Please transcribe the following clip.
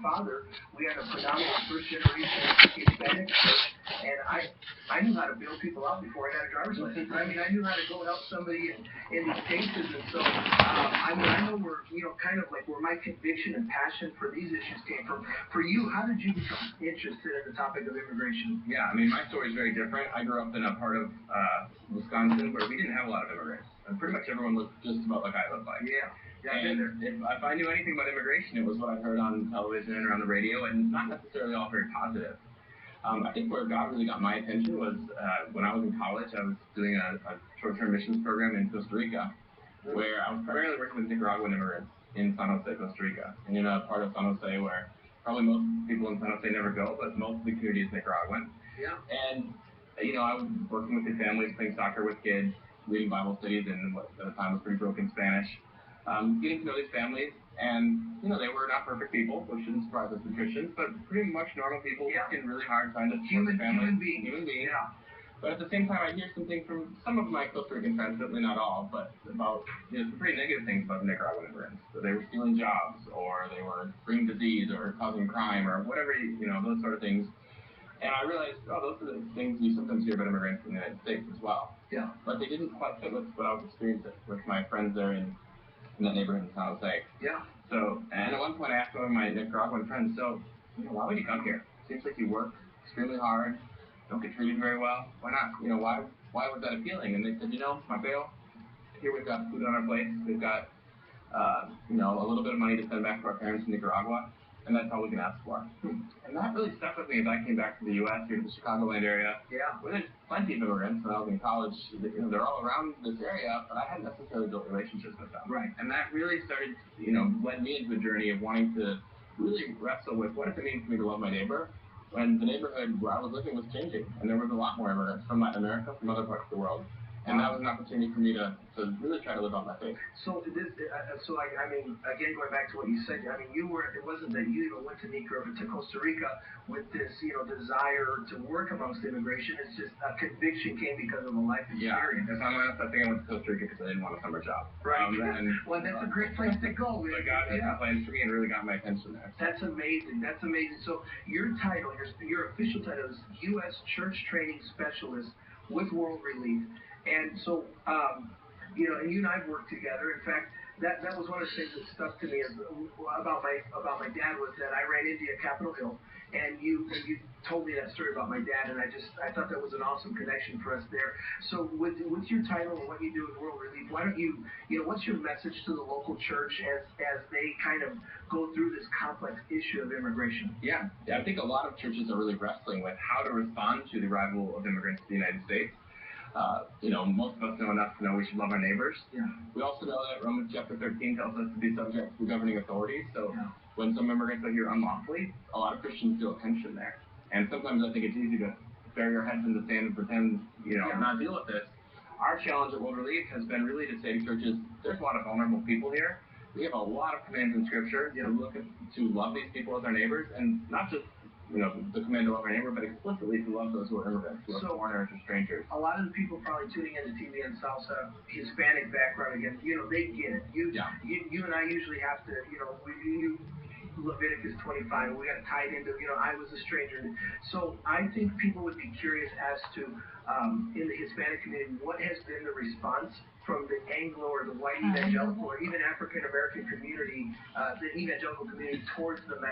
father, we had a predominantly first-generation Hispanic church, and I knew how to bail people out before I got a driver's license. I mean, I knew how to go help somebody in these cases, and so I mean, I know where, you know, kind of like where my conviction and passion for these issues came from. For you, how did you become interested in the topic of immigration? Yeah, I mean, my story is very different. I grew up in a part of Wisconsin where we didn't have a lot of immigrants. And pretty much everyone looked just about like I look like. Yeah. And if I knew anything about immigration, it was what I heard on television or on the radio, and not necessarily all very positive. I think where God really got my attention was when I was in college. I was doing a short-term missions program in Costa Rica, where I was primarily working with Nicaraguan immigrants in San Jose, Costa Rica, and in a part of San Jose where probably most people in San Jose never go, but most of the community is Nicaraguan. Yeah. And you know, I was working with the families, playing soccer with kids, reading Bible studies in what at the time was pretty broken Spanish, getting to know these families, and you know, they were not perfect people, which shouldn't surprise us as Christians, but pretty much normal people working really hard trying to support the family. Human beings. Yeah. But at the same time, I hear something from some of my Costa Rican friends, certainly not all, but about, you know, some pretty negative things about the Nicaraguan immigrants. So they were stealing jobs, or they were bringing disease, or causing crime, or whatever, you know, those sort of things. And I realized, oh, those are the things you sometimes hear about immigrants in the United States as well. Yeah. But they didn't quite fit with what I was experiencing with my friends there in that neighborhood in San Jose. Yeah. So, and at one point I asked one of my Nicaraguan friends, so, you know, why would you come here? Seems like you work extremely hard, don't get treated very well. Why not? You know, why was that appealing? And they said, you know, Mateo, here we've got food on our plates. We've got, you know, a little bit of money to send back to our parents in Nicaragua, and that's all we can ask for. And that really stuck with me as I came back to the U.S., here to the Chicagoland area. Yeah. Where there's plenty of immigrants. When I was in college, you know, they're all around this area, but I hadn't necessarily built relationships with them. Right. And that really started, you know, led me into a journey of wanting to really wrestle with what does it mean for me to love my neighbor when the neighborhood where I was living was changing, and there was a lot more immigrants from Latin America, from other parts of the world. And that was an opportunity for me to really try to live out my faith. So this, I mean, again, going back to what you said, I mean, it wasn't that you even went to Nicaragua, to Costa Rica with this, you know, desire to work amongst immigration. It's just a conviction came because of a life experience. Yeah, if I'm honest, I think I went to Costa Rica because I didn't want a summer job. Right. Well, that's a great place to go. So God had plans for me and really got my attention there. That's amazing. That's amazing. So your title, your official title is U.S. Church Training Specialist with World Relief. And so, you know, and you and I worked together. In fact, that was one of the things that stuck to me about my dad was that I ran into you at Capitol Hill, and you told me that story about my dad, and I thought that was an awesome connection for us there. So with your title and what you do with World Relief, why don't you know, what's your message to the local church as they kind of go through this complex issue of immigration? Yeah, I think a lot of churches are really wrestling with how to respond to the arrival of immigrants to the United States. You know, most of us know enough to know we should love our neighbors. Yeah. We also know that Romans chapter 13 tells us to be subject to governing authorities. So when some immigrants are here unlawfully, a lot of Christians feel tension there. And sometimes I think it's easy to bury our heads in the sand and pretend, you know, not deal with this. Our challenge at World Relief has been really to say to churches, there's a lot of vulnerable people here. We have a lot of commands in Scripture to love these people as our neighbors, and not just, you know, the command to love our neighbor, but explicitly to love those who are immigrants, who are foreigners or strangers. A lot of the people probably tuning into TV in Salsa, Hispanic background again, you know, they get it. You and I usually have to, you know, Leviticus 25, we got to tie it into, you know, I was a stranger. So I think people would be curious as to, in the Hispanic community, what has been the response from the Anglo or the white evangelical or even African American community, the evangelical community towards the